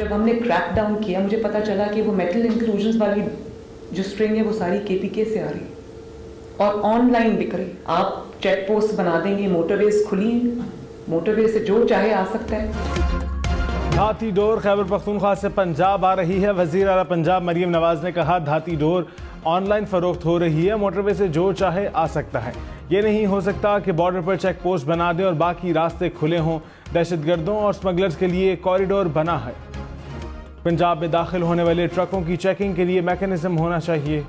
जब हमने crack down किया मुझे पता चला कि वो मेटल इंक्लूजन्स वाली जो स्ट्रिंग है वो सारी KPK से आ रही और ऑनलाइन बिक रही। आप चेक पोस्ट बना देंगे, मोटरवेज खुली, मोटरवे से जो चाहे आ सकता है। धाती डोर खैबर पख्तूनख्वा से पंजाब आ रही है। वज़ीर आला पंजाब मरीम नवाज ने कहा धाती डोर ऑनलाइन फरोख्त हो रही है, मोटरवे से जो चाहे आ सकता है। ये नहीं हो सकता कि बॉर्डर पर चेक पोस्ट बना दें और बाकी रास्ते खुले हों। दहशतगर्दों और स्मगलर्स के लिए कॉरिडोर बना है। पंजाब में दाखिल होने वाले ट्रकों की चेकिंग के लिए मैकेनिज्म होना चाहिए।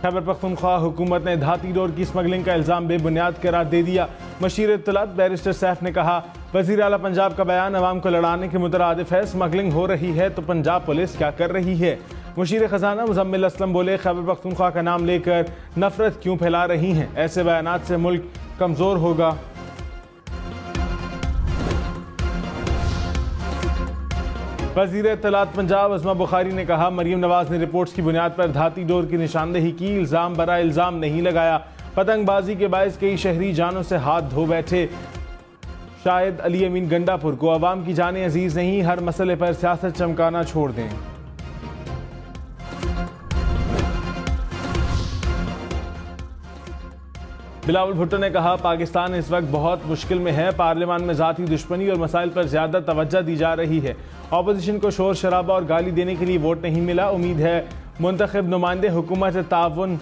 खैबर पख्तूनख्वा हुकूमत ने धाती डोर की स्मगलिंग का इल्ज़ाम बेबुनियाद करार दे दिया। मशीर इत्तलात बैरिस्टर सैफ ने कहा वज़ीर आला पंजाब का बयान अवाम को लड़ाने के मुतरादिफ है। स्मगलिंग हो रही है तो पंजाब पुलिस क्या कर रही है। मुशीर खजाना मुजम्मिल असलम बोले खैबर पख्तूनख्वा का नाम लेकर नफरत क्यों फैला रही हैं, ऐसे बयानात से मुल्क कमज़ोर होगा। वज़ीर इत्तलात पंजाब अज़मा बुखारी ने कहा मरीम नवाज ने रिपोर्ट्स की बुनियाद पर धाती डोर की निशानदेही की, इल्ज़ाम बरा इल्ज़ाम नहीं लगाया। पतंगबाजी के बायस कई शहरी जानों से हाथ धो बैठे। शायद अली अमीन गंडापुर को अवाम की जाने अजीज नहीं, हर मसले पर सियासत चमकाना छोड़ दें। बिलावल भुट्टो ने कहा पाकिस्तान इस वक्त बहुत मुश्किल में है। पार्लियामान में ज़ाती दुश्मनी और मसाइल पर ज़्यादा तवज्जो दी जा रही है। ऑपोजिशन को शोर शराबा और गाली देने के लिए वोट नहीं मिला। उम्मीद है मुंतखब नुमाइंदे हुकूमत ताउन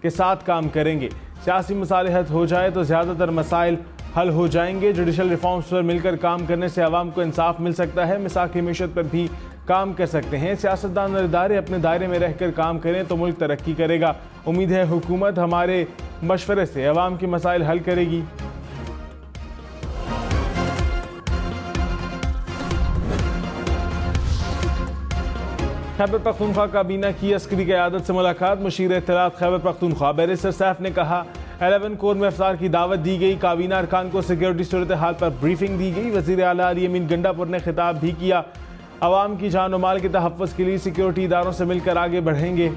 के साथ काम करेंगे। सियासी मुसालहत हो जाए तो ज़्यादातर मसाइल हल हो जाएंगे। जुडिशल रिफॉर्म्स पर मिलकर काम करने से आवाम को इंसाफ मिल सकता है। मिसाकी मीशत पर भी काम कर सकते हैं। सियासतदान और इदारे अपने दायरे में रहकर काम करें तो मुल्क तरक्की करेगा। उम्मीद है हुकूमत हमारे मशवरे से अवाम के मसाइल हल करेगी। खैबर पख्तूनख्वा काबीना की अस्करी क़यादत से मुलाकात। मुशीर इत्तलात खैबर पख्तूनख्वा बैरिस्टर सैफ ने कहा 11 कोर में इफ्तार की दावत दी गई। काबीना अरकान को सिक्योरिटी सूरत हाल पर ब्रीफिंग दी गई। वज़ीर आला अली अमीन गंडापुर ने खिताब भी किया। अवाम की जान और माल के तहफ़्फ़ुज़ के लिए सिक्योरिटी इदारों से मिलकर आगे बढ़ेंगे।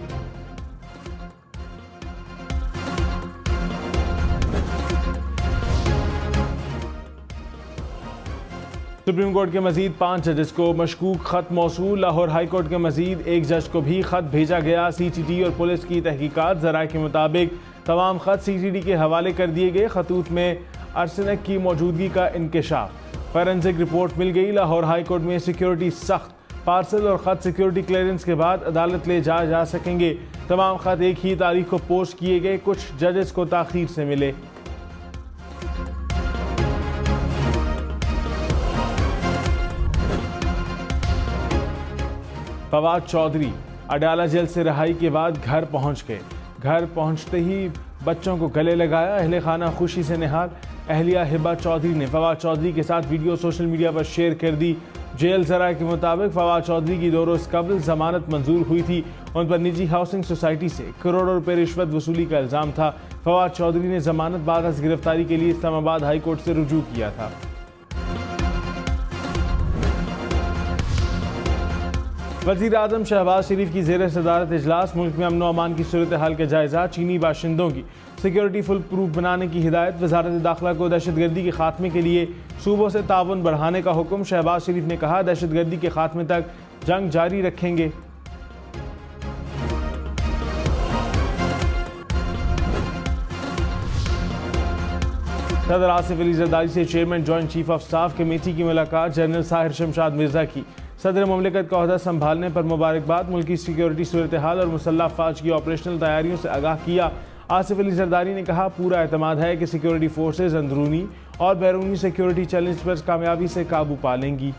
सुप्रीम कोर्ट के मजीद 5 जजेस को मशकूक खत मौसूल। लाहौर हाई कोर्ट के मजीद 1 जज को भी खत भेजा गया। CTT और पुलिस की तहकीकात ज़राए के मुताबिक तमाम खत CTT के हवाले कर दिए गए। खतूत में आर्सेनिक की मौजूदगी का इंकशाफ। फॉरेंसिक रिपोर्ट मिल गई। लाहौर हाई कोर्ट में सिक्योरिटी सख्त। पार्सल और खत सिक्योरिटी क्लियरेंस के बाद अदालत ले जाए जा सकेंगे। तमाम खत एक ही तारीख को पोस्ट किए गए। कुछ जजेस को ताखीर से मिले। फवाद चौधरी अडाला जेल से रिहाई के बाद घर पहुंच गए। घर पहुंचते ही बच्चों को गले लगाया। अहले खाना खुशी से निहाल। अहलिया हिबा चौधरी ने फवाद चौधरी के साथ वीडियो सोशल मीडिया पर शेयर कर दी। जेल ज़राए के मुताबिक फवाद चौधरी की 2 रोज़ कबल जमानत मंजूर हुई थी। उन पर निजी हाउसिंग सोसाइटी से करोड़ों रुपए रिश्वत वसूली का इल्ज़ाम था। फवाद चौधरी ने जमानत बाद अज गिरफ्तारी के लिए इस्लामाबाद हाई कोर्ट से रुजू किया था। वज़ीर आज़म शहबाज शरीफ की ज़ेर सदारत इजलास। मुल्क में अमन अमान की सूरत हाल का जायज़ा। चीनी बाशिंदों की सिक्योरिटी फुल प्रूफ बनाने की हिदायत। वज़ारत दाखिला को दहशतगर्दी के खात्मे के लिए सूबों से ताउन बढ़ाने का हुक्म। शहबाज शरीफ ने कहा दहशतगर्दी के खात्मे तक जंग जारी रखेंगे। सदर आसिफ अली जरदारी से chairman joint chief of staff committee की मुलाकात। जनरल साहिर शमशाद मिर्जा की सदर मुमलिकत का ओहदा संभालने पर मुबारकबाद। मुल्की सिक्योरिटी सूरत हाल और मुसल्लह अफवाज की ऑपरेशनल तैयारियों से आगाह किया। आसिफ अली जरदारी ने कहा पूरा एतमाद है कि सिक्योरिटी फोर्सेज अंदरूनी और बैरूनी सिक्योरिटी चैलेंज पर कामयाबी से काबू पा लेंगी।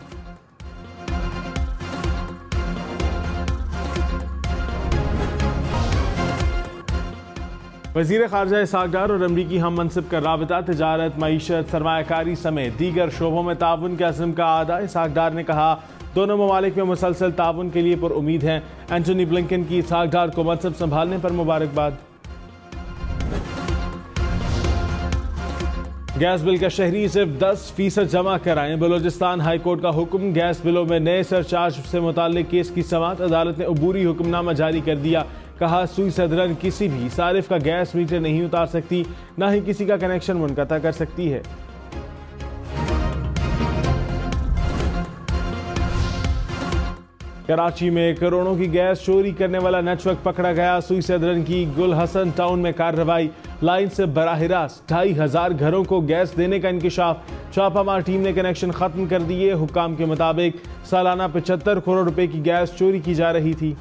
वज़ीर ख़ारजा इसहाक़ डार और अमरीकी हम मनसिब का राबता तिजारत, मईशत, सरमायाकारी समेत दीगर शोबों में ताउन के अज़्म का आदा। इसहाक़ डार ने कहा दोनों ममालिक में मुसलसल ताउन के लिए पुरुमीद हैं। एंटनी ब्लिंकन की इसहाक़ डार को मनसब संभालने पर मुबारकबाद। गैस बिल का शहरी सिर्फ 10% जमा कराएं। बलोचिस्तान हाई कोर्ट का हुक्म। गैस बिलों में नए सरचार्ज से मुताल्लिक केस की समाअत। अदालत ने अबूरी हुक्मनामा जारी कर दिया। कहा सुई सदरन किसी भी सारिफ का गैस मीटर नहीं उतार सकती, न ही किसी का कनेक्शन मुनक़ता कर सकती है। कराची में करोड़ों की गैस चोरी करने वाला नेटवर्क पकड़ा गया। सुई सदरन की गुल हसन टाउन में कार्रवाई, लाइन से बराह रास्त 2500 घरों को गैस देने का इंकिशाफ। छापामार टीम ने कनेक्शन खत्म कर दिए। हुक्काम के मुताबिक सालाना 75 करोड़ रुपए की गैस चोरी की जा रही थी।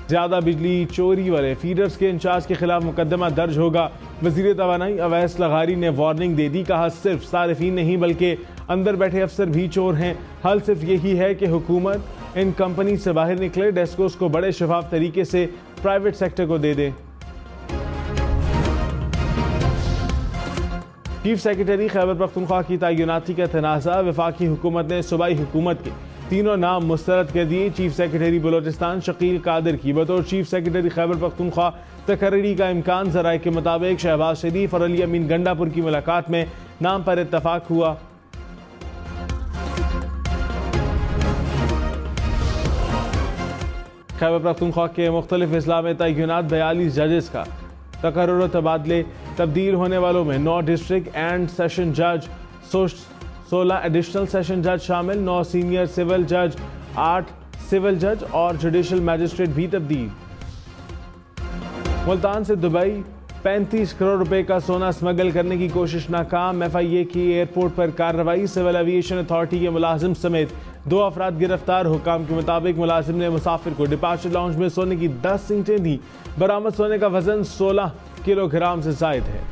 ज्यादा बिजली चोरी वाले फीडर्स के इंचार्ज के खिलाफ मुकदमा दर्ज होगा। वजीर तवानाई अवैस लगारी ने वार्निंग दे दी। कहा सिर्फ सारिफीन नहीं बल्कि अंदर बैठे अफसर भी चोर हैं। हल सिर्फ यही है कि हुकूमत इन कंपनी से बाहर निकले, डेस्कोस को बड़े शफाफ तरीके से प्राइवेट सेक्टर को दे दे। चीफ सेक्रेटरी खैबर पख्तूनख्वा की तैनाती का तनाज़ा। वफाकी हुकूमत ने सूबाई हुकूमत के तीनों नाम मुस्तरद कर दिए। चीफ सेक्रेटरी बलोचिस्तान शकील कादिर की बतौर चीफ सेक्रेटरी खैबर पख्तूनख्वा तकर्री का इम्कान। ज़राए के मुताबिक शहबाज शरीफ और अली अमीन गंडापुर की मुलाकात में नाम पर इत्तफाक हुआ। खैबर पख्तूनख्वा के मुख्तलिफ अजला में तैनात 42 जजेस का तकर्रुर तबादले। तब्दील होने वालों में 9 डिस्ट्रिक्ट एंड सेशन जज, 16 एडिशनल सेशन जज शामिल, 9 सीनियर सिविल जज, 8 सिविल जज और जुडिशल मैजिस्ट्रेट भी तब्दील। मुल्तान से दुबई 35 करोड़ रुपए का सोना स्मगल करने की कोशिश नाकाम। FIA की एयरपोर्ट पर कार्रवाई। सिविल एविएशन अथॉरिटी के मुलाजिम समेत 2 अफराद गिरफ्तार। हुकाम के मुताबिक मुलाजिम ने मुसाफिर को डिपार्चर लाउंज में सोने की 10 ईंटें दी। बरामद सोने का वजन 16 किलोग्राम से जायद है।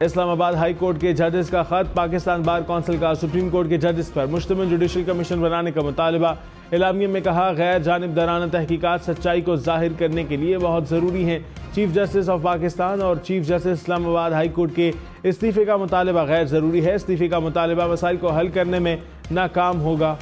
इस्लामाबाद हाई कोर्ट के जजेस का खत। पाकिस्तान बार कौंसिल का सुप्रीम कोर्ट के जजेस पर मुश्तमिल जुडिशल कमीशन बनाने का मुतालबा। एलामिया में कहा गैर जानिबदाराना तहकीकात सच्चाई को जाहिर करने के लिए बहुत ज़रूरी हैं। चीफ जस्टिस ऑफ पाकिस्तान और chief justice Islamabad high court के इस्तीफे का मुतालबा गैर ज़रूरी है। इस्तीफे का मुतालबा मसाइल को हल करने में नाकाम होगा।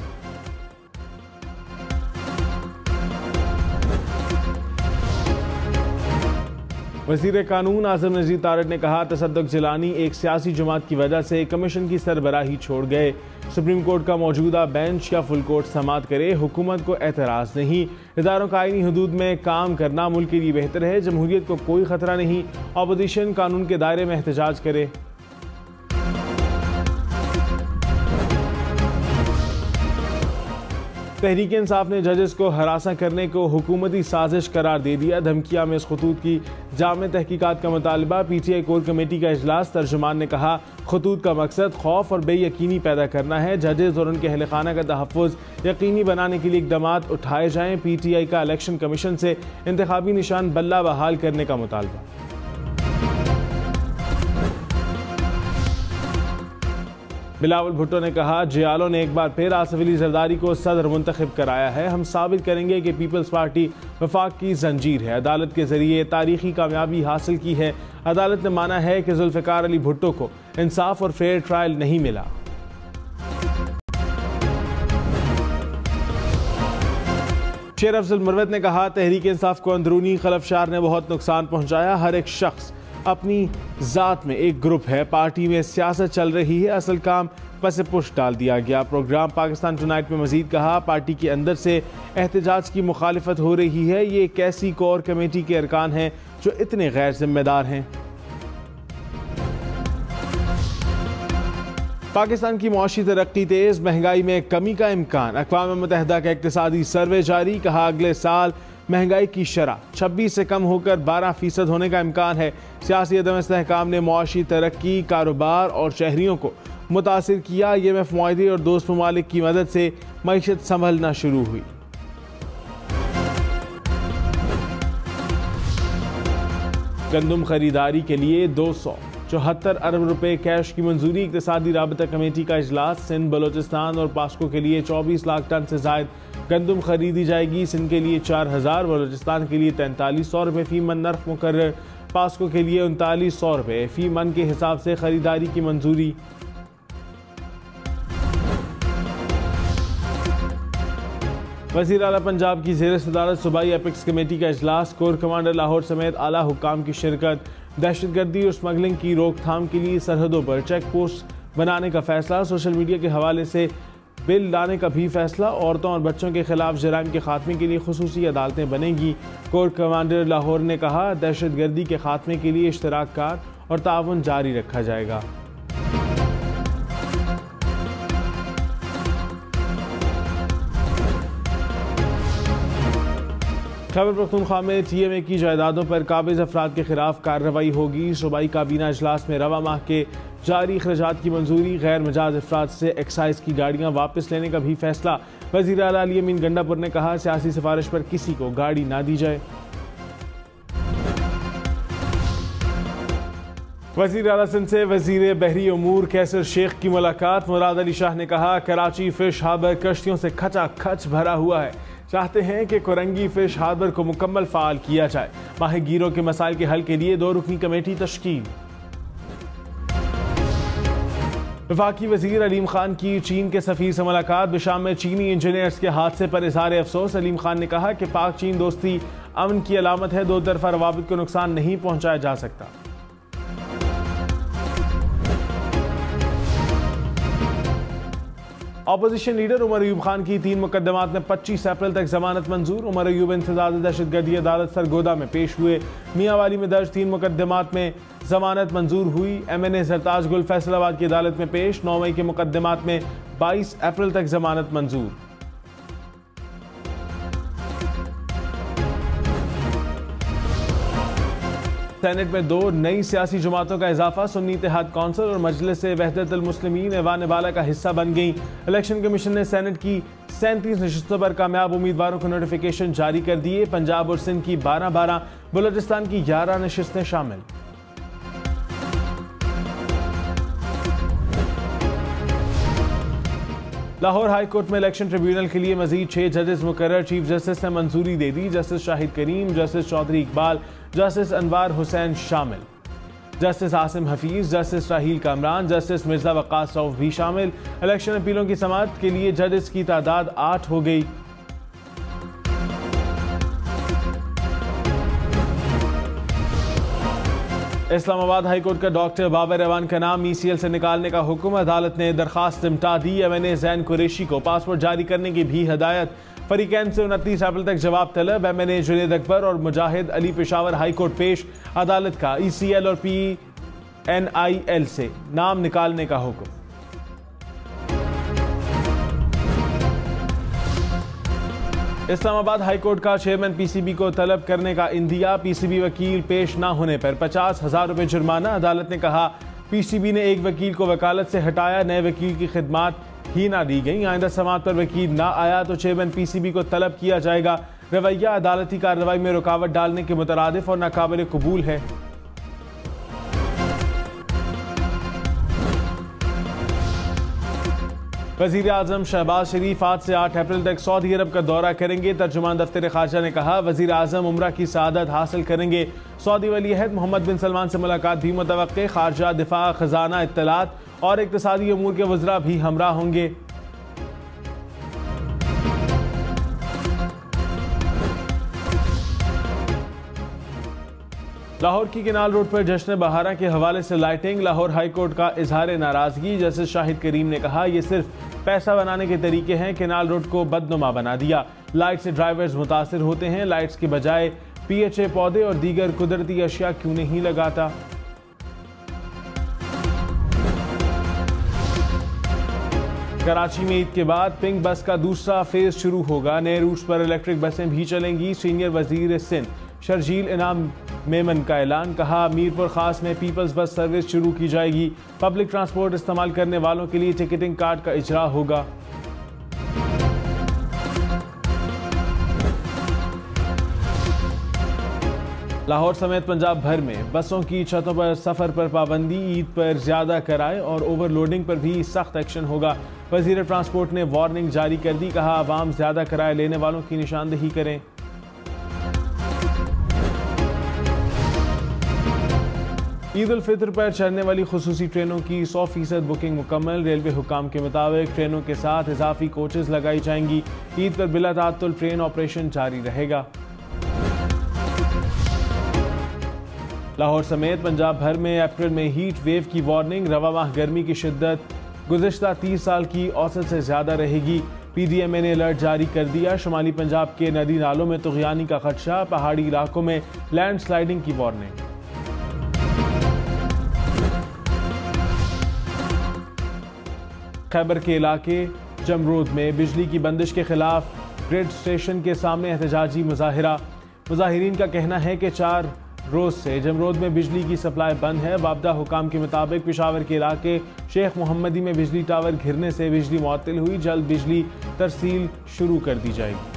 वज़ीर कानून आज़म नज़ीर तारड़ ने कहा तसद्दुक़ जिलानी एक सियासी जमात की वजह से कमीशन की सरबराही छोड़ गए। सुप्रीम कोर्ट का मौजूदा बेंच या फुल कोर्ट समाअत करे, हुकूमत को एतराज़ नहीं। इदारों का आईनी हदूद में काम करना मुल्क के लिए बेहतर है। जमहूरियत को कोई खतरा नहीं। अपोजिशन कानून के दायरे में एहतजाज करे। तहरीक इंसाफ ने जजेस को हरासा करने को हुकूमती साजिश करार दे दिया। धमकियां में इस खतूत की जामे तहकीकात का मुतालबा। PTI कोर कमेटी का इजलास। तर्जुमान ने कहा खतूत का मकसद खौफ और बेयकीनी पैदा करना है। जजेस और उनके अहल खाना का तहफ़्फ़ुज़ यकीनी बनाने के लिए इक़दामात उठाए जाएँ। PTI का इलेक्शन कमीशन से इंतखाबी निशान बल्ला बहाल करने का मुतालबा। बिलावल भुट्टो ने कहा जियालों ने एक बार फिर आसिफ अली जरदारी को सदर मुंतखब कराया है। हम साबित करेंगे कि पीपल्स पार्टी वफाक की जंजीर है। अदालत के जरिए तारीखी कामयाबी हासिल की है। अदालत ने माना है कि जुल्फ़िकार अली भुट्टो को इंसाफ और फेयर ट्रायल नहीं मिला। शेर अफजल मुर्वत ने कहा तहरीक इंसाफ को अंदरूनी खलफशार ने बहुत नुकसान पहुंचाया। हर एक शख्स अपनी जात में एक ग्रुप है। पार्टी में सियासत चल रही है। असल काम पस पुश डाल दिया गया। प्रोग्राम पाकिस्तान टुनाइट में मजीद कहा पार्टी के अंदर से एहतजाज की मुखालिफत हो रही है। ये एक ऐसी कोर कमेटी के अरकान हैं जो इतने गैर जिम्मेदार हैं। पाकिस्तान की मुआशी तरक्की तेज, महंगाई में कमी का इम्कान। अक़वाम मुत्तहिदा का इक़्तिसादी सर्वे जारी। कहा अगले साल महंगाई की शरह 26 से कम होकर 12% होने का इम्कान है। सियासी अदम इस्तेहकाम ने मुआशी तरक्की, कारोबार और शहरियों को मुतासिर किया। IMF मुआहिदे और दोस्त ममालिक की मदद से मईशत संभलना शुरू हुई। गंदम खरीदारी के लिए 274 अरब रुपए कैश की मंजूरी। इक़्तिसादी राबता कमेटी का इजलास। सिंध, बलोचिस्तान और पास्को के लिए 24 लाख टन से जायद गंदम खरीदी जाएगी। सिंध के लिए 4000, बलोचिस्तान के लिए 4300 रुपये फी मन नर्फ मुकर्रर। पास्को के लिए 3900 रुपये फी मन के हिसाब से खरीदारी की मंजूरी। वज़ीर आला पंजाब की ज़ेर सदारत सूबाई एपिक्स कमेटी का इजलास। कोर कमांडर लाहौर समेत आला हुक्काम की शिरकत। दहशतगर्दी और स्मगलिंग की रोकथाम के लिए सरहदों पर चेक पोस्ट बनाने का फैसला। सोशल मीडिया के हवाले से बिल लाने का भी फैसला। औरतों और बच्चों के खिलाफ जराइम के खात्मे के लिए खुसूसी अदालतें बनेंगी। कोर कमांडर लाहौर ने कहा, दहशतगर्दी के खात्मे के लिए इश्तराककार और ताउन जारी रखा जाएगा। खैबर पख्तूनख्वा में TMA की जायदादों पर काबिज अफराद के खिलाफ कार्रवाई होगी। सूबाई काबीना इजलास में रवा माह के जारी अखराजात की मंजूरी। गैर मिजाज अफराद से एक्साइज की गाड़ियां वापस लेने का भी फैसला। वज़ीर आला अली अमीन गंडापुर ने कहा, सियासी सिफारिश पर किसी को गाड़ी ना दी जाए। वज़ीर आला सिंध से वज़ीर बहरी उमूर कैसर शेख की मुलाकात। मुराद अली शाह ने कहा, कराची फिश हार्बर कश्तियों से खचाखच भरा हुआ है। चाहते हैं कि कोरंगी फिश हार्बर को मुकम्मल फाल किया जाए। माहिगीरों के मसाइल के हल के लिए 2 रुकनी कमेटी तश्कील। वफाकी वजीर अलीम खान की चीन के सफीर से मुलाकात। बिशाम में चीनी इंजीनियर्स के हादसे पर इजहार अफसोस। अलीम खान ने कहा कि पाक चीन दोस्ती अमन की अलामत है। 2 तरफा रवाबित को नुकसान नहीं पहुंचाया जा सकता। अपोजिशन लीडर उमर अयूब खान की 3 मुकदमात में 25 अप्रैल तक जमानत मंजूर। उमर अयूब इंसदाद दहशतगर्दी अदालत सरगोदा में पेश हुए। मियांवाली में दर्ज 3 मुकदमात में जमानत मंजूर हुई। MNA सरताज गुल फैसलाबाद की अदालत में पेश। 9 मई के मुकदमात में 22 अप्रैल तक जमानत मंजूर। सेनेट में 2 नई सियासी जमातों का इजाफा। सुन्नी इत्तेहाद कौंसिल और मजलिस वहदतुल मुस्लिमीन ऐवान बाला का हिस्सा बन गई। इलेक्शन कमीशन ने सेनेट की 37 नशिस्तों पर कामयाब उम्मीदवारों को नोटिफिकेशन जारी कर दिए। पंजाब और सिंध की 12-12, बलूचिस्तान की 11 नशिस्तें शामिल। लाहौर हाई कोर्ट में इलेक्शन ट्रिब्यूनल के लिए मजीद 6 जजेस मुकर्रर। चीफ जस्टिस ने मंजूरी दे दी। जस्टिस शाहिद करीम, जस्टिस चौधरी इकबाल, जस्टिस अनवार हुसैन शामिल। जस्टिस आसिम हफीज, जस्टिस राहील कामरान, जस्टिस मिर्जा वक्कास रऊफ भी शामिल। इलेक्शन अपीलों की समाअत के लिए जजेस की तादाद 8 हो गई। इस्लामाबाद हाईकोर्ट का डॉक्टर बाबर एवान का नाम ECL से निकालने का हुक्म। अदालत ने दरखास्त निपटा दी। MNA जैन कुरैशी को पासपोर्ट जारी करने की भी हदायत। फरीकैन से 29 अप्रैल तक जवाब तलब। MNA जुनेद अकबर और मुजाहिद अली पेशावर हाईकोर्ट पेश। अदालत का ECL और PNIL से नाम निकालने का हुक्म। इस्लामाबाद हाईकोर्ट का चेयरमैन PCB को तलब करने का इंदिया। PCB वकील पेश ना होने पर 50,000 रुपए जुर्माना। अदालत ने कहा, PCB ने एक वकील को वकालत से हटाया, नए वकील की खिदमात ही ना दी गई। आइंदा समाअत पर वकील ना आया तो चेयरमैन PCB को तलब किया जाएगा। रवैया अदालती कार्रवाई में रुकावट डालने के मुतरादिफ और नाकाबिल कबूल है। वज़ीर आज़म शहबाज शरीफ आज से 8 अप्रैल तक सऊदी अरब का दौरा करेंगे। तर्जुमान दफ्तर खारजा ने कहा, वज़ीर आज़म उम्रा की सआदत हासिल करेंगे। सऊदी वली अहद मोहम्मद बिन सलमान से मुलाकात भी मुतवक्के। खारजा, दिफा, खजाना, इत्तलात और इक्तिसादी उमूर के वज़रा भी हमरा होंगे। लाहौर की केनाल रोड पर जश्न बहारा के हवाले से लाइटिंग। लाहौर हाई कोर्ट का इजहार नाराजगी। जस्टिस शाहिद करीम ने कहा, यह सिर्फ पैसा बनाने के तरीके हैं। केनाल रोड को बदनुमा बना दिया। लाइट से ड्राइवर्स मुतासिर होते हैं। लाइट्स की बजाय PHA पौधे और दीगर कुदरती अशिया क्यों नहीं लगाता। कराची में ईद के बाद पिंक बस का दूसरा फेज शुरू होगा। नए रूट्स पर इलेक्ट्रिक बसें भी चलेंगी। सीनियर वजीर सिंध शर्जील इनाम मेमन का ऐलान। कहा, मीरपुर खास में पीपल्स बस सर्विस शुरू की जाएगी। पब्लिक ट्रांसपोर्ट इस्तेमाल करने वालों के लिए टिकटिंग कार्ड का इजरा होगा। लाहौर समेत पंजाब भर में बसों की छतों पर सफर पर पाबंदी। ईद पर ज्यादा किराए और ओवरलोडिंग पर भी सख्त एक्शन होगा। वजीर ट्रांसपोर्ट ने वार्निंग जारी कर दी। कहा, आवाम ज्यादा किराए लेने वालों की निशानदेही करें। ईद उल फितर पर चलने वाली खुसूसी ट्रेनों की 100% बुकिंग मुकम्मल। रेलवे हुकाम के मुताबिक ट्रेनों के साथ इजाफी कोचेज लगाई जाएंगी। ईद पर बिला ताअत्तुल ट्रेन ऑपरेशन जारी रहेगा। लाहौर समेत पंजाब भर में अप्रैल में हीट वेव की वार्निंग। रवा माह गर्मी की शिद्दत गुज़िश्ता 30 साल की औसत से ज़्यादा रहेगी। PDMA ने अलर्ट जारी कर दिया। शुमाली पंजाब के नदी नालों में तुग़यानी का खदशा, पहाड़ी इलाकों में लैंडस्लाइडिंग की वार्निंग। खैबर के इलाके जमरूद में बिजली की बंदिश के खिलाफ ग्रिड स्टेशन के सामने एहतजाजी मुजाहिरा। मुजाहिरीन का कहना है कि 4 रोज से जमरूद में बिजली की सप्लाई बंद है। वाबदा हुकाम के मुताबिक पेशावर के इलाके शेख मोहम्मदी में बिजली टावर गिरने से बिजली मुअत्तल हुई। जल्द बिजली तरसील शुरू कर दी जाएगी।